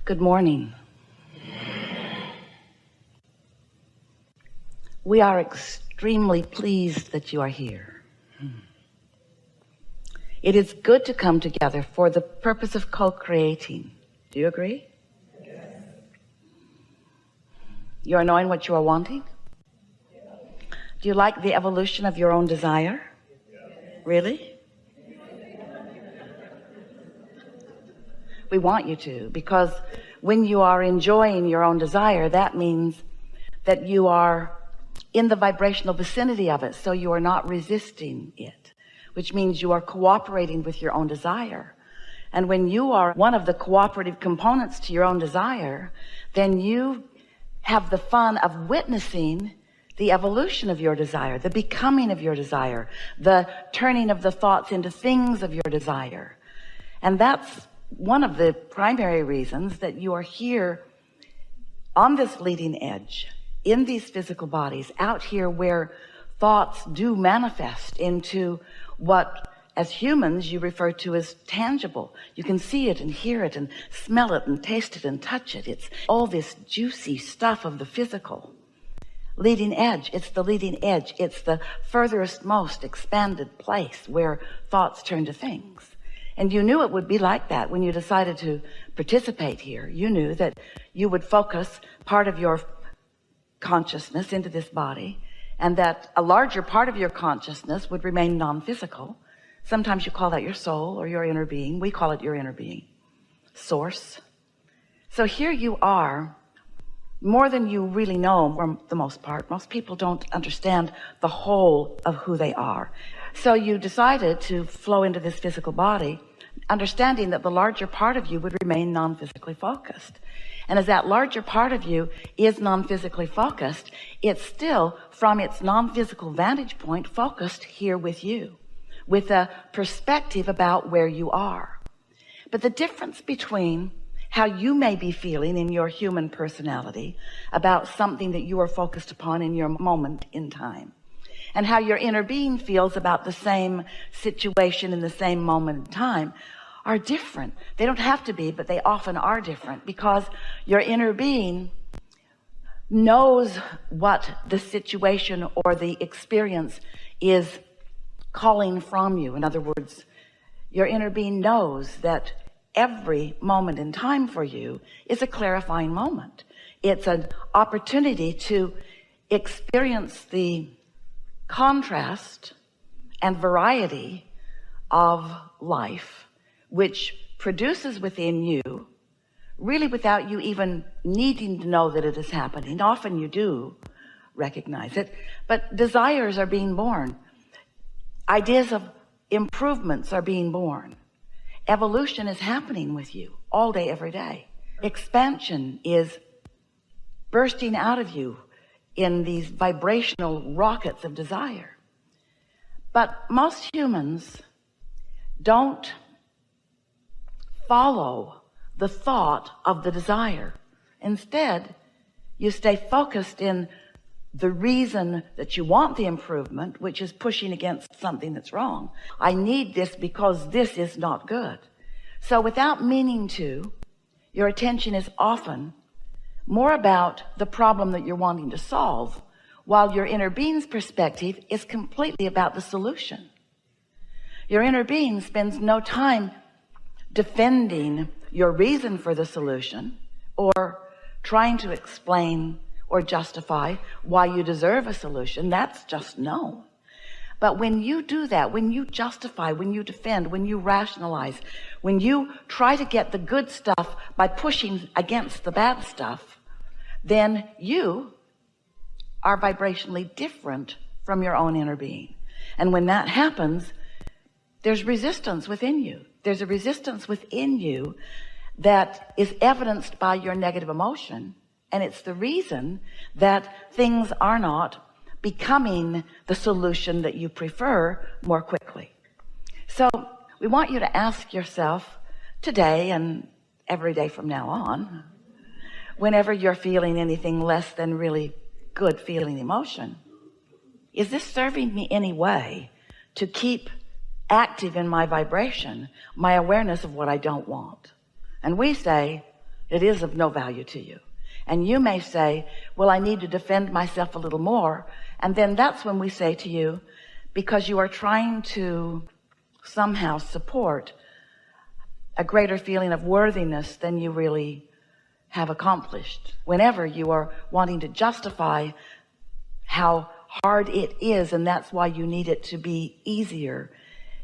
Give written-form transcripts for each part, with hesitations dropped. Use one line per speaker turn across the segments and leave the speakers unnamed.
Good morning. We are extremely pleased that you are here. It is good to come together for the purpose of co-creating. Do you agree? Yes. You are knowing what you are wanting? Yes. Do you like the evolution of your own desire? Yes. Really? We want you to, because when you are enjoying your own desire, that means that you are in the vibrational vicinity of it, so you are not resisting it, which means you are cooperating with your own desire. And when you are one of the cooperative components to your own desire, then you have the fun of witnessing the evolution of your desire, the becoming of your desire, the turning of the thoughts into things of your desire. And that's one of the primary reasons that you are here on this leading edge, in these physical bodies, out here where thoughts do manifest into what as humans you refer to as tangible. You can see it and hear it and smell it and taste it and touch it. It's all this juicy stuff of the physical. Leading edge, it's the leading edge. It's the furthest most expanded place where thoughts turn to things. And you knew it would be like that when you decided to participate here. You knew that you would focus part of your consciousness into this body, and that a larger part of your consciousness would remain non-physical. Sometimes you call that your soul or your inner being. We call it your inner being, source. So here you are, more than you really know for the most part. Most people don't understand the whole of who they are. So you decided to flow into this physical body, understanding that the larger part of you would remain non-physically focused. And as that larger part of you is non-physically focused, it's still, from its non-physical vantage point, focused here with you, with a perspective about where you are. But the difference between how you may be feeling in your human personality about something that you are focused upon in your moment in time, and how your inner being feels about the same situation in the same moment in time, are different. They don't have to be, but they often are different, because your inner being knows what the situation or the experience is calling from you. In other words, your inner being knows that every moment in time for you is a clarifying moment. It's an opportunity to experience the contrast and variety of life, which produces within you, really without you even needing to know that it is happening. Often you do recognize it, but desires are being born. Ideas of improvements are being born. Evolution is happening with you all day, every day. Expansion is bursting out of you in these vibrational rockets of desire. But most humans don't follow the thought of the desire. Instead, you stay focused in the reason that you want the improvement, which is pushing against something that's wrong. I need this because this is not good. So without meaning to, your attention is often more about the problem that you're wanting to solve, while your inner being's perspective is completely about the solution. Your inner being spends no time defending your reason for the solution or trying to explain or justify why you deserve a solution. That's just known. But when you do that, when you justify, when you defend, when you rationalize, when you try to get the good stuff by pushing against the bad stuff, then you are vibrationally different from your own inner being. And when that happens, there's resistance within you. There's a resistance within you that is evidenced by your negative emotion. And it's the reason that things are not becoming the solution that you prefer more quickly. So we want you to ask yourself today and every day from now on, whenever you're feeling anything less than really good feeling emotion, is this serving me any way to keep active in my vibration, my awareness of what I don't want? And we say, It is of no value to you. And you may say, well, I need to defend myself a little more. And then that's when we say to you, because you are trying to somehow support a greater feeling of worthiness than you really have accomplished. Whenever you are wanting to justify how hard it is, and that's why you need it to be easier,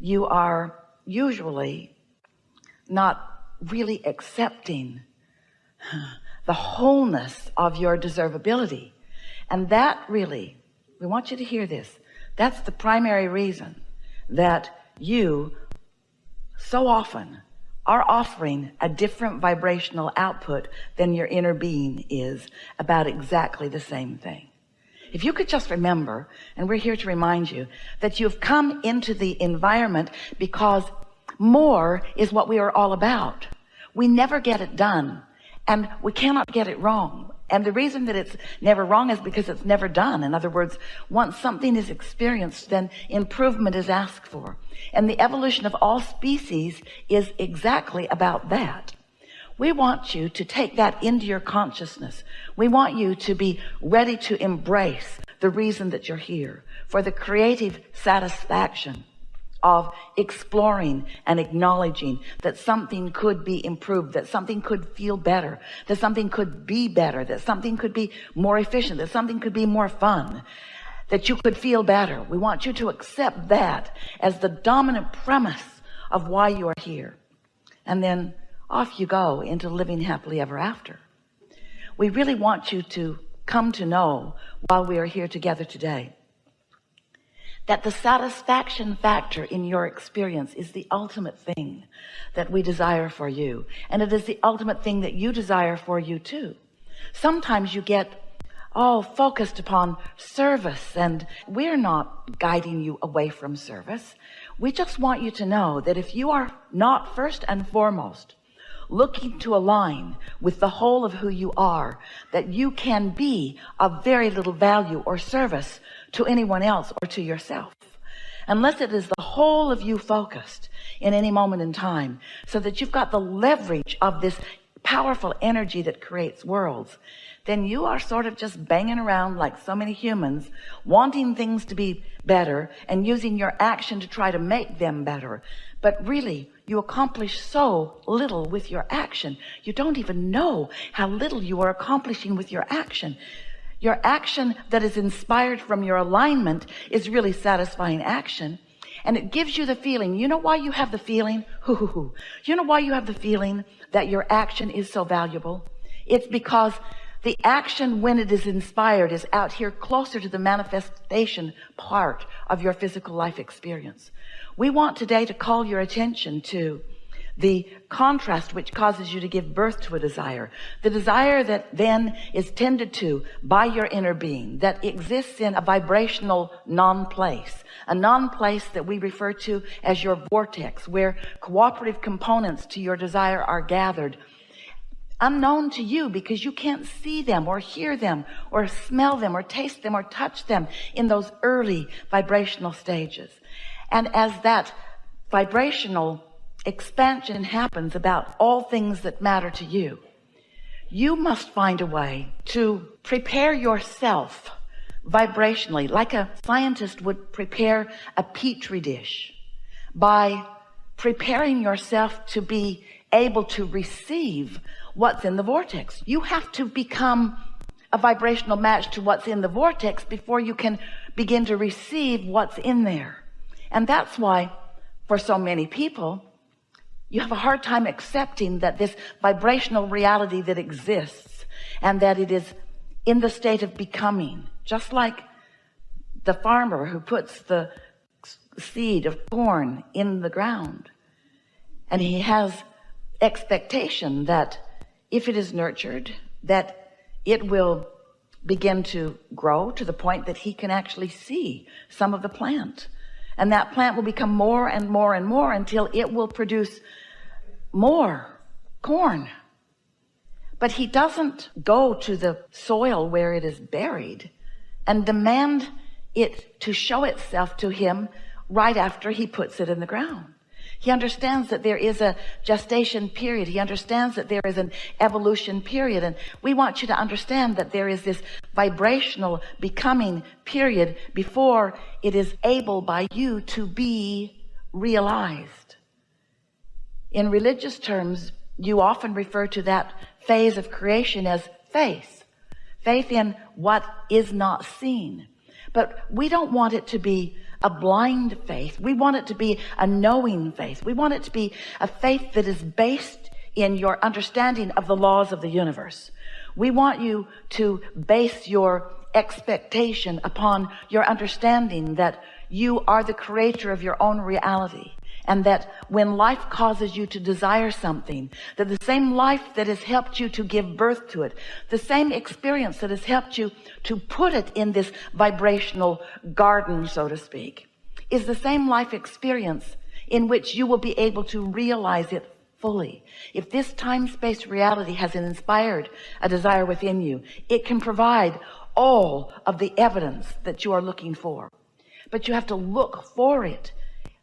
you are usually not really accepting the wholeness of your deservability. And that really, we want you to hear this, that's the primary reason that you so often are offering a different vibrational output than your inner being is about exactly the same thing. If you could just remember, and we're here to remind you, that you've come into the environment because more is what we are all about. We never get it done, and we cannot get it wrong. And the reason that it's never wrong is because it's never done. In other words, once something is experienced, then improvement is asked for. And the evolution of all species is exactly about that. We want you to take that into your consciousness. We want you to be ready to embrace the reason that you're here, for the creative satisfaction of exploring and acknowledging that something could be improved, that something could feel better, that something could be better, that something could be more efficient, that something could be more fun, that you could feel better. We want you to accept that as the dominant premise of why you are here. And then off you go into living happily ever after. We really want you to come to know, while we are here together today, that the satisfaction factor in your experience is the ultimate thing that we desire for you. And it is the ultimate thing that you desire for you too. Sometimes you get all focused upon service, and we're not guiding you away from service. We just want you to know that if you are not first and foremost looking to align with the whole of who you are, that you can be of very little value or service to anyone else or to yourself, unless it is the whole of you focused in any moment in time, so that you've got the leverage of this powerful energy that creates worlds. Then you are sort of just banging around like so many humans, wanting things to be better and using your action to try to make them better. But really, you accomplish so little with your action. You don't even know how little you are accomplishing with your action. Your action that is inspired from your alignment is really satisfying action. And it gives you the feeling. You know why you have the feeling? You know why you have the feeling that your action is so valuable? It's because the action, when it is inspired, is out here closer to the manifestation part of your physical life experience. We want today to call your attention to the contrast which causes you to give birth to a desire. The desire that then is tended to by your inner being, that exists in a vibrational non-place. A non-place that we refer to as your vortex, where cooperative components to your desire are gathered, unknown to you because you can't see them or hear them or smell them or taste them or touch them in those early vibrational stages. And as that vibrational expansion happens about all things that matter to you, you must find a way to prepare yourself vibrationally, like a scientist would prepare a petri dish, by preparing yourself to be able to receive what's in the vortex. You have to become a vibrational match to what's in the vortex before you can begin to receive what's in there. And that's why, for so many people, you have a hard time accepting that this vibrational reality that exists and that it is in the state of becoming, just like the farmer who puts the seed of corn in the ground. And he has expectation that if it is nurtured, that it will begin to grow to the point that he can actually see some of the plant. And that plant will become more and more and more until it will produce more corn. But he doesn't go to the soil where it is buried and demand it to show itself to him right after he puts it in the ground. He understands that there is a gestation period. He understands that there is an evolution period. And we want you to understand that there is this vibrational becoming period before it is able by you to be realized. In religious terms, you often refer to that phase of creation as faith. Faith in what is not seen. But we don't want it to be a blind faith. We want it to be a knowing faith. We want it to be a faith that is based in your understanding of the laws of the universe. We want you to base your expectation upon your understanding that you are the creator of your own reality, and that when life causes you to desire something, that the same life that has helped you to give birth to it, the same experience that has helped you to put it in this vibrational garden, so to speak, is the same life experience in which you will be able to realize it fully. If this time-space reality has inspired a desire within you, it can provide all of the evidence that you are looking for. But you have to look for it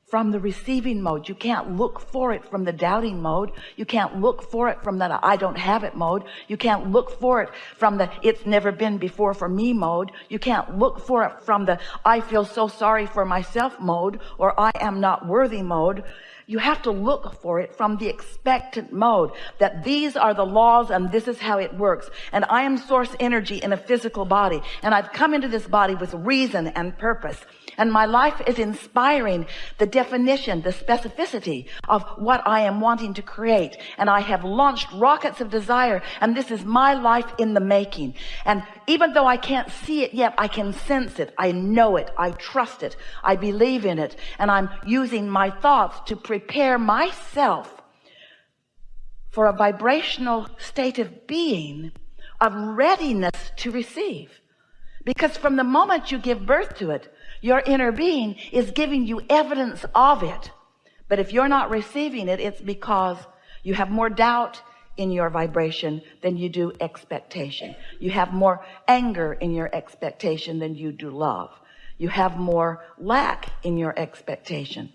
from the receiving mode. You can't look for it from the doubting mode. You can't look for it from the I don't have it mode. You can't look for it from the it's never been before for me mode. You can't look for it from the I feel so sorry for myself mode, or I am not worthy mode. You have to look for it from the expectant mode, that these are the laws and this is how it works. And I am source energy in a physical body, and I've come into this body with reason and purpose. And my life is inspiring the definition, the specificity of what I am wanting to create. And I have launched rockets of desire, and this is my life in the making. And even though I can't see it yet, I can sense it. I know it. I trust it. I believe in it. And I'm using my thoughts to prepare myself for a vibrational state of being, of readiness to receive. Because from the moment you give birth to it, your inner being is giving you evidence of it. But if you're not receiving it, it's because you have more doubt in your vibration than you do expectation. You have more anger in your expectation than you do love. You have more lack in your expectation.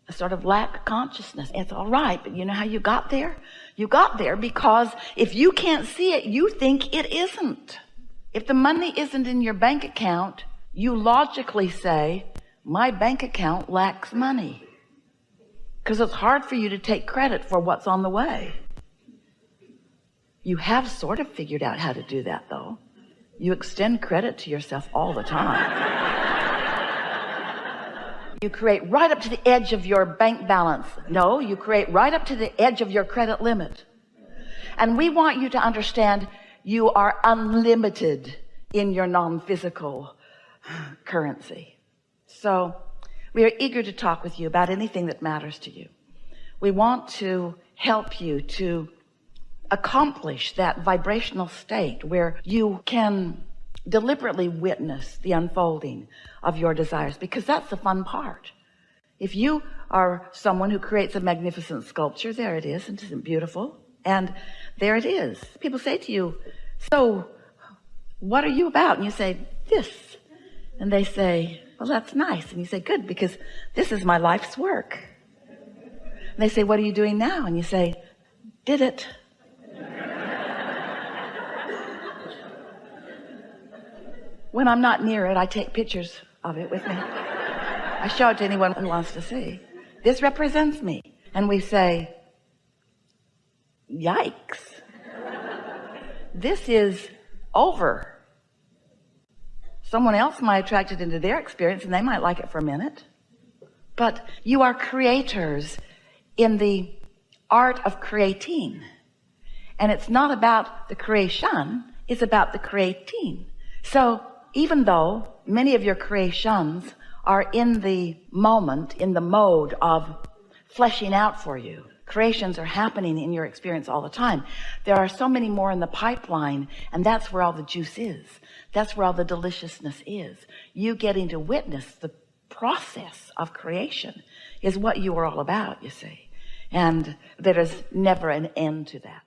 A sort of lack consciousness. It's all right, but you know how you got there? You got there because if you can't see it, you think it isn't. If the money isn't in your bank account, you logically say, my bank account lacks money. Because it's hard for you to take credit for what's on the way. You have sort of figured out how to do that, though. You extend credit to yourself all the time. You create right up to the edge of your bank balance. No, you create right up to the edge of your credit limit. And we want you to understand you are unlimited in your non-physical currency. So we are eager to talk with you about anything that matters to you. We want to help you to accomplish that vibrational state where you can deliberately witness the unfolding of your desires, because that's the fun part. If you are someone who creates a magnificent sculpture, there it is, and isn't it beautiful? And there it is. People say to you, so what are you about? And you say, this. And they say, well, that's nice. And you say, good, because this is my life's work. And they say, what are you doing now? And you say, did it. When I'm not near it, I take pictures of it with me. I show it to anyone who wants to see. This represents me. And we say, yikes. This is over. Someone else might attract it into their experience, and they might like it for a minute. But you are creators in the art of creating. And it's not about the creation, it's about the creating. So even though many of your creations are in the moment, in the mode of fleshing out for you, creations are happening in your experience all the time. There are so many more in the pipeline, and that's where all the juice is. That's where all the deliciousness is. You getting to witness the process of creation is what you are all about, you see. And there is never an end to that.